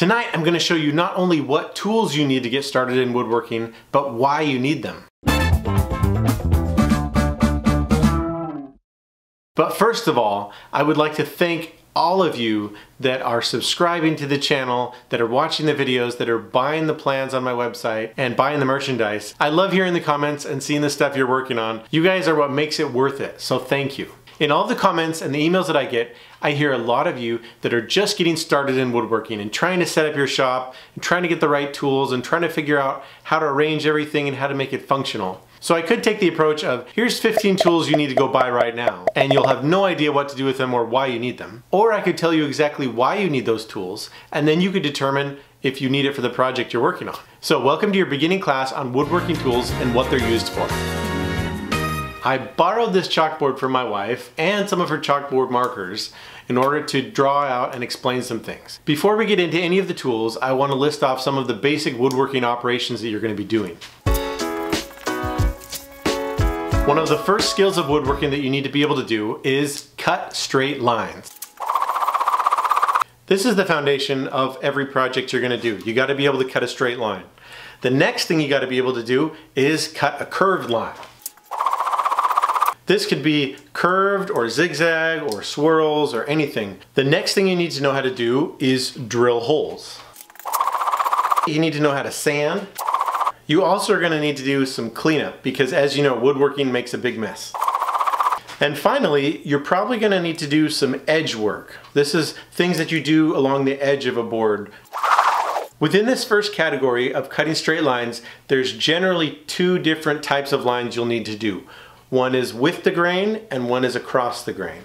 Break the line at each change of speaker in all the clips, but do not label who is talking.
Tonight I'm going to show you not only what tools you need to get started in woodworking, but why you need them. But first of all, I would like to thank all of you that are subscribing to the channel, that are watching the videos, that are buying the plans on my website and buying the merchandise. I love hearing the comments and seeing the stuff you're working on. You guys are what makes it worth it, so thank you. In all the comments and the emails that I get, I hear a lot of you that are just getting started in woodworking and trying to set up your shop and trying to get the right tools and trying to figure out how to arrange everything and how to make it functional. So I could take the approach of, here's 15 tools you need to go buy right now, and you'll have no idea what to do with them or why you need them. Or I could tell you exactly why you need those tools, and then you could determine if you need it for the project you're working on. So welcome to your beginning class on woodworking tools and what they're used for. I borrowed this chalkboard from my wife and some of her chalkboard markers in order to draw out and explain some things. Before we get into any of the tools, I want to list off some of the basic woodworking operations that you're going to be doing. One of the first skills of woodworking that you need to be able to do is cut straight lines. This is the foundation of every project you're going to do. You got to be able to cut a straight line. The next thing you got to be able to do is cut a curved line. This could be curved or zigzag or swirls or anything. The next thing you need to know how to do is drill holes. You need to know how to sand. You also are going to need to do some cleanup because, as you know, woodworking makes a big mess. And finally, you're probably going to need to do some edge work. This is things that you do along the edge of a board. Within this first category of cutting straight lines, there's generally two different types of lines you'll need to do. One is with the grain and one is across the grain.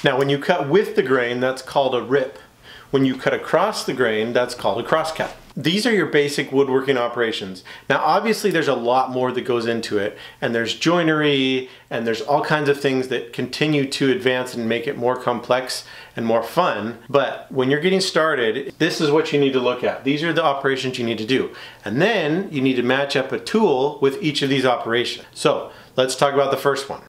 Now, when you cut with the grain, that's called a rip. When you cut across the grain, that's called a crosscut. These are your basic woodworking operations. Now, obviously there's a lot more that goes into it, and there's joinery, and there's all kinds of things that continue to advance and make it more complex and more fun. But when you're getting started, this is what you need to look at. These are the operations you need to do. And then you need to match up a tool with each of these operations. So let's talk about the first one.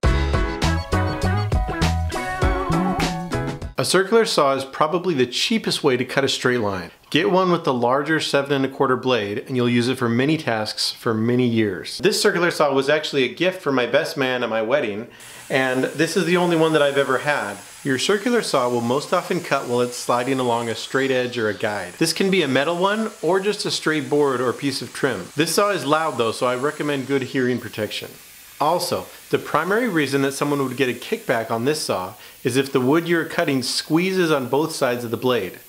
A circular saw is probably the cheapest way to cut a straight line. Get one with the larger 7 1/4 blade and you'll use it for many tasks for many years. This circular saw was actually a gift from my best man at my wedding, and this is the only one that I've ever had. Your circular saw will most often cut while it's sliding along a straight edge or a guide. This can be a metal one or just a straight board or piece of trim. This saw is loud though, so I recommend good hearing protection. Also, the primary reason that someone would get a kickback on this saw is if the wood you're cutting squeezes on both sides of the blade.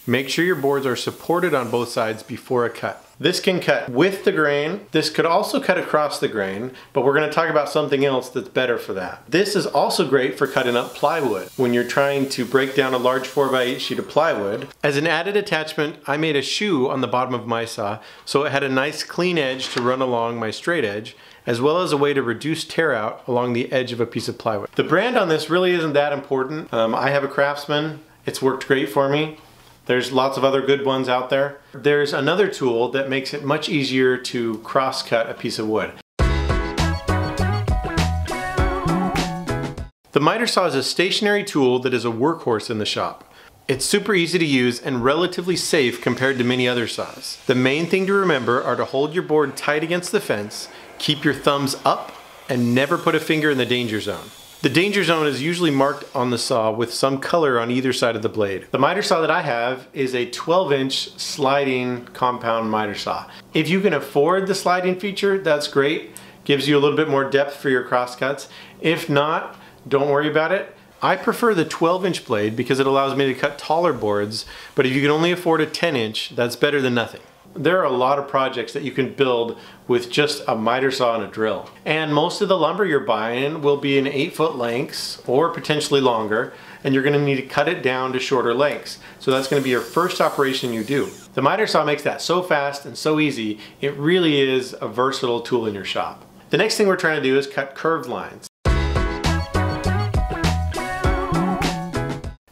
Make sure your boards are supported on both sides before a cut. This can cut with the grain. This could also cut across the grain, but we're going to talk about something else that's better for that. This is also great for cutting up plywood when you're trying to break down a large 4x8 sheet of plywood. As an added attachment, I made a shoe on the bottom of my saw, so it had a nice clean edge to run along my straight edge, as well as a way to reduce tear out along the edge of a piece of plywood. The brand on this really isn't that important. I have a Craftsman. It's worked great for me. There's lots of other good ones out there. There's another tool that makes it much easier to cross-cut a piece of wood. The miter saw is a stationary tool that is a workhorse in the shop. It's super easy to use and relatively safe compared to many other saws. The main thing to remember are to hold your board tight against the fence, keep your thumbs up, and never put a finger in the danger zone. The danger zone is usually marked on the saw with some color on either side of the blade. The miter saw that I have is a 12-inch sliding compound miter saw. If you can afford the sliding feature, that's great. Gives you a little bit more depth for your crosscuts. If not, don't worry about it. I prefer the 12-inch blade because it allows me to cut taller boards, but if you can only afford a 10-inch, that's better than nothing. There are a lot of projects that you can build with just a miter saw and a drill. And most of the lumber you're buying will be in 8-foot lengths or potentially longer, and you're going to need to cut it down to shorter lengths. So that's going to be your first operation you do. The miter saw makes that so fast and so easy, it really is a versatile tool in your shop. The next thing we're trying to do is cut curved lines.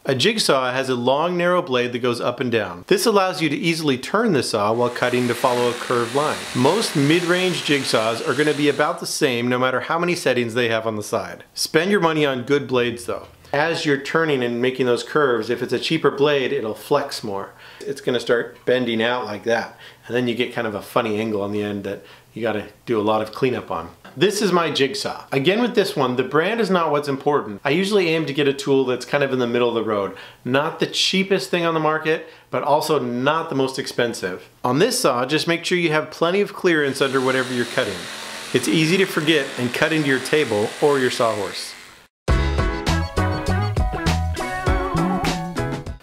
A jigsaw has a long, narrow blade that goes up and down. This allows you to easily turn the saw while cutting to follow a curved line. Most mid-range jigsaws are going to be about the same no matter how many settings they have on the side. Spend your money on good blades though. As you're turning and making those curves, if it's a cheaper blade, it'll flex more. It's gonna start bending out like that. And then you get kind of a funny angle on the end that you gotta do a lot of cleanup on. This is my Jigsaw. Again with this one, the brand is not what's important. I usually aim to get a tool that's kind of in the middle of the road. Not the cheapest thing on the market, but also not the most expensive. On this saw, just make sure you have plenty of clearance under whatever you're cutting. It's easy to forget and cut into your table or your sawhorse.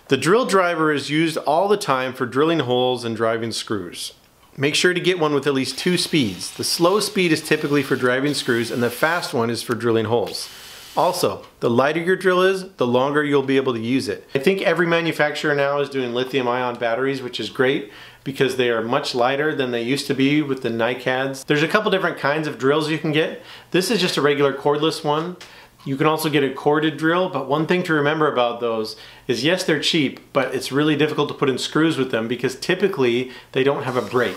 The drill driver is used all the time for drilling holes and driving screws. Make sure to get one with at least 2 speeds. The slow speed is typically for driving screws and the fast one is for drilling holes. Also, the lighter your drill is, the longer you'll be able to use it. I think every manufacturer now is doing lithium-ion batteries, which is great because they are much lighter than they used to be with the NiCads. There's a couple different kinds of drills you can get. This is just a regular cordless one. You can also get a corded drill, but one thing to remember about those is yes, they're cheap, but it's really difficult to put in screws with them because typically they don't have a brake.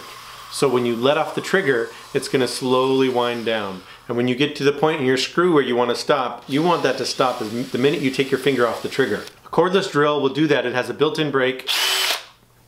So when you let off the trigger, it's gonna slowly wind down. And when you get to the point in your screw where you wanna stop, you want that to stop the minute you take your finger off the trigger. A cordless drill will do that. It has a built-in brake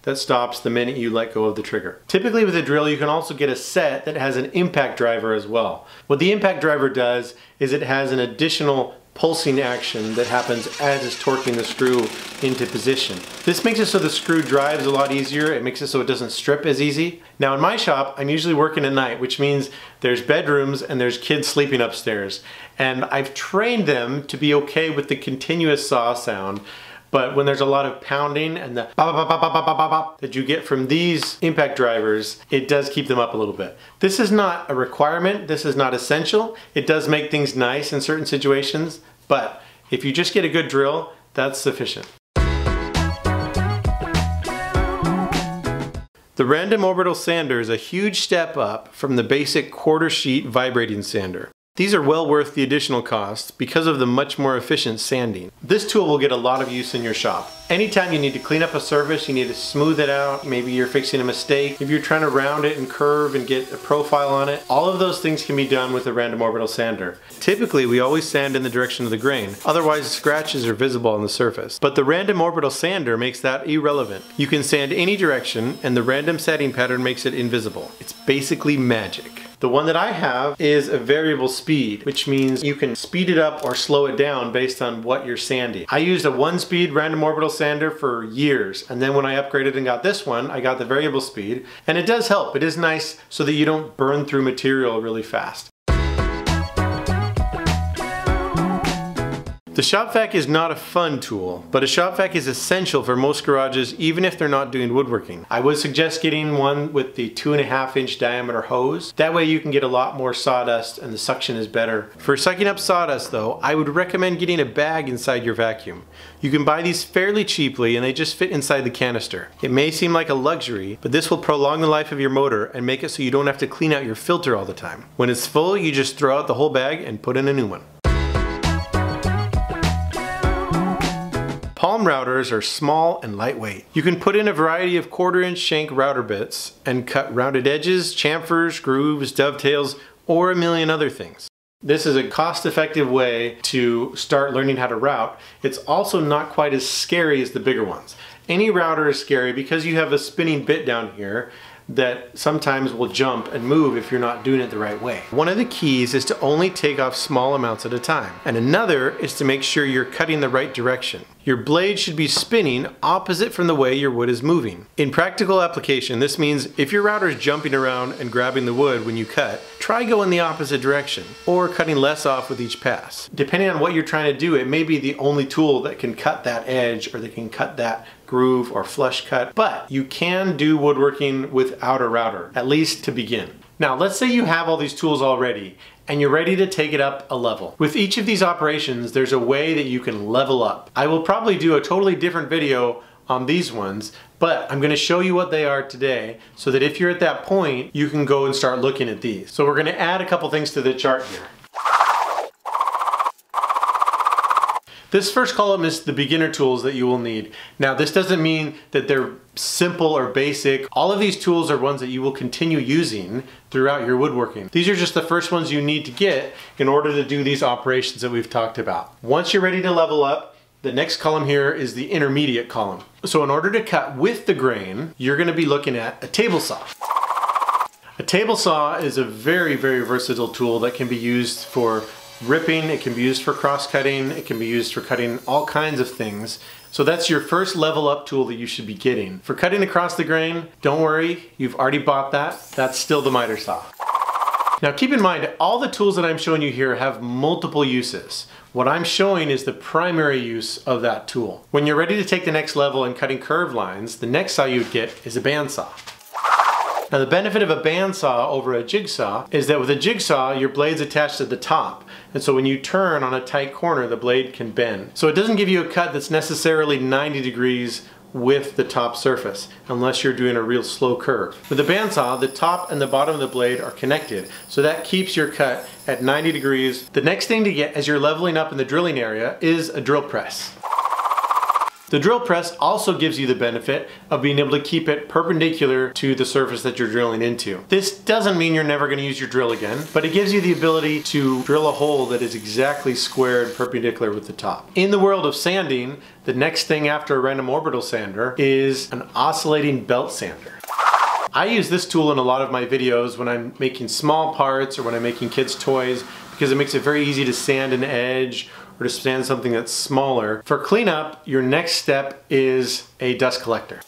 that stops the minute you let go of the trigger. Typically with a drill, you can also get a set that has an impact driver as well. What the impact driver does is it has an additional pulsing action that happens as it's torquing the screw into position. This makes it so the screw drives a lot easier. It makes it so it doesn't strip as easy. Now in my shop, I'm usually working at night, which means there's bedrooms and there's kids sleeping upstairs. And I've trained them to be okay with the continuous saw sound. But when there's a lot of pounding and the bop, bop, bop, bop, bop, bop, bop, that you get from these impact drivers, it does keep them up a little bit. This is not a requirement, this is not essential. It does make things nice in certain situations, but if you just get a good drill, that's sufficient. The random orbital sander is a huge step up from the basic quarter sheet vibrating sander. These are well worth the additional cost because of the much more efficient sanding. This tool will get a lot of use in your shop. Anytime you need to clean up a surface, you need to smooth it out, maybe you're fixing a mistake, if you're trying to round it and curve and get a profile on it, all of those things can be done with a random orbital sander. Typically, we always sand in the direction of the grain, otherwise scratches are visible on the surface. But the random orbital sander makes that irrelevant. You can sand any direction and the random sanding pattern makes it invisible. It's basically magic. The one that I have is a variable speed, which means you can speed it up or slow it down based on what you're sanding. I used a 1-speed random orbital sander for years, and then when I upgraded and got this one, I got the variable speed, and it does help. It is nice so that you don't burn through material really fast. The shop vac is not a fun tool, but a shop vac is essential for most garages even if they're not doing woodworking. I would suggest getting one with the 2.5-inch diameter hose. That way you can get a lot more sawdust and the suction is better. For sucking up sawdust though, I would recommend getting a bag inside your vacuum. You can buy these fairly cheaply and they just fit inside the canister. It may seem like a luxury, but this will prolong the life of your motor and make it so you don't have to clean out your filter all the time. When it's full, you just throw out the whole bag and put in a new one. Palm routers are small and lightweight. You can put in a variety of 1/4-inch shank router bits and cut rounded edges, chamfers, grooves, dovetails, or a million other things. This is a cost-effective way to start learning how to route. It's also not quite as scary as the bigger ones. Any router is scary because you have a spinning bit down here that sometimes will jump and move if you're not doing it the right way. One of the keys is to only take off small amounts at a time. And another is to make sure you're cutting the right direction. Your blade should be spinning opposite from the way your wood is moving. In practical application, this means if your router is jumping around and grabbing the wood when you cut, try going the opposite direction or cutting less off with each pass. Depending on what you're trying to do, it may be the only tool that can cut that edge or that can cut that groove or flush cut, but you can do woodworking without a router, at least to begin. Now, let's say you have all these tools already and you're ready to take it up a level. With each of these operations, there's a way that you can level up. I will probably do a totally different video on these ones, but I'm gonna show you what they are today so that if you're at that point, you can go and start looking at these. So we're gonna add a couple things to the chart here. This first column is the beginner tools that you will need. Now, this doesn't mean that they're simple or basic. All of these tools are ones that you will continue using throughout your woodworking. These are just the first ones you need to get in order to do these operations that we've talked about. Once you're ready to level up, the next column here is the intermediate column. So in order to cut with the grain, you're going to be looking at a table saw. A table saw is a very, very versatile tool that can be used for ripping, it can be used for cross-cutting, it can be used for cutting all kinds of things. So that's your first level up tool that you should be getting. For cutting across the grain, don't worry, you've already bought that. That's still the miter saw. Now keep in mind, all the tools that I'm showing you here have multiple uses. What I'm showing is the primary use of that tool. When you're ready to take the next level in cutting curved lines, the next saw you'd get is a bandsaw. Now the benefit of a bandsaw over a jigsaw is that with a jigsaw, your blade's attached at the top. And so when you turn on a tight corner, the blade can bend. So it doesn't give you a cut that's necessarily 90 degrees with the top surface, unless you're doing a real slow curve. With the bandsaw, the top and the bottom of the blade are connected, so that keeps your cut at 90 degrees. The next thing to get as you're leveling up in the drilling area is a drill press. The drill press also gives you the benefit of being able to keep it perpendicular to the surface that you're drilling into. This doesn't mean you're never going to use your drill again, but it gives you the ability to drill a hole that is exactly squared perpendicular with the top. In the world of sanding, the next thing after a random orbital sander is an oscillating belt sander. I use this tool in a lot of my videos when I'm making small parts or when I'm making kids' toys, because it makes it very easy to sand an edge or to sand something that's smaller. For cleanup, your next step is a dust collector.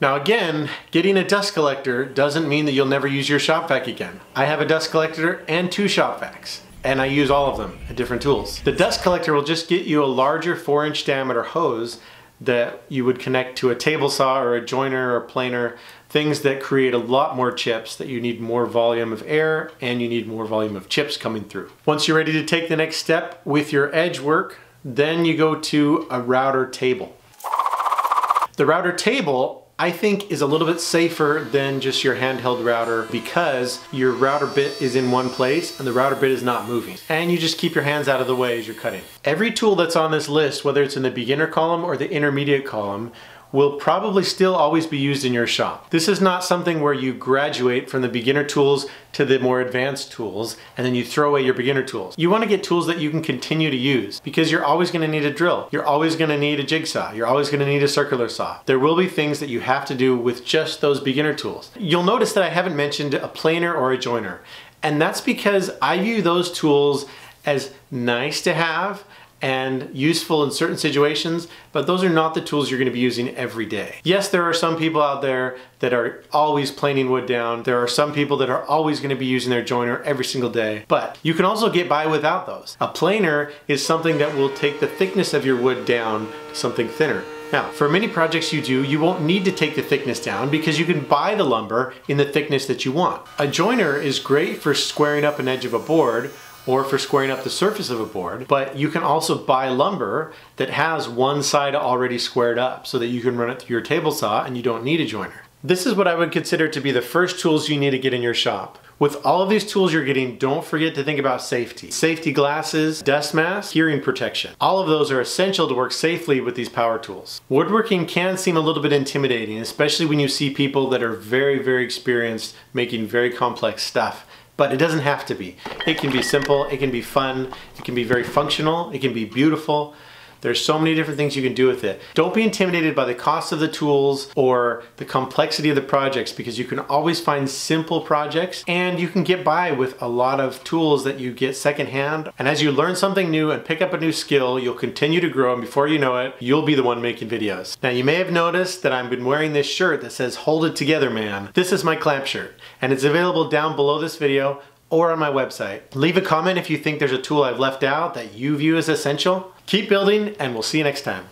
Now again, getting a dust collector doesn't mean that you'll never use your shop vac again. I have a dust collector and 2 shop vacs, and I use all of them at different tools. The dust collector will just get you a larger 4-inch diameter hose that you would connect to a table saw or a joiner or planer, things that create a lot more chips, that you need more volume of air and you need more volume of chips coming through. Once you're ready to take the next step with your edge work, then you go to a router table. The router table, I think, is a little bit safer than just your handheld router because your router bit is in one place and the router bit is not moving. And you just keep your hands out of the way as you're cutting. Every tool that's on this list, whether it's in the beginner column or the intermediate column, will probably still always be used in your shop. This is not something where you graduate from the beginner tools to the more advanced tools and then you throw away your beginner tools. You want to get tools that you can continue to use because you're always going to need a drill. You're always going to need a jigsaw. You're always going to need a circular saw. There will be things that you have to do with just those beginner tools. You'll notice that I haven't mentioned a planer or a joiner, and that's because I view those tools as nice to have and useful in certain situations, but those are not the tools you're going to be using every day. Yes, there are some people out there that are always planing wood down. There are some people that are always going to be using their joiner every single day, but you can also get by without those. A planer is something that will take the thickness of your wood down to something thinner. Now, for many projects you do, you won't need to take the thickness down because you can buy the lumber in the thickness that you want. A joiner is great for squaring up an edge of a board or for squaring up the surface of a board, but you can also buy lumber that has one side already squared up so that you can run it through your table saw and you don't need a joiner. This is what I would consider to be the first tools you need to get in your shop. With all of these tools you're getting, don't forget to think about safety. Safety glasses, dust mask, hearing protection. All of those are essential to work safely with these power tools. Woodworking can seem a little bit intimidating, especially when you see people that are very, very experienced making very complex stuff. But it doesn't have to be. It can be simple, it can be fun, it can be very functional, it can be beautiful. There's so many different things you can do with it. Don't be intimidated by the cost of the tools or the complexity of the projects, because you can always find simple projects and you can get by with a lot of tools that you get secondhand. And as you learn something new and pick up a new skill, you'll continue to grow, and before you know it, you'll be the one making videos. Now you may have noticed that I've been wearing this shirt that says "Hold It Together, Man." This is my clamp shirt and it's available down below this video or on my website. Leave a comment if you think there's a tool I've left out that you view as essential. Keep building, and we'll see you next time.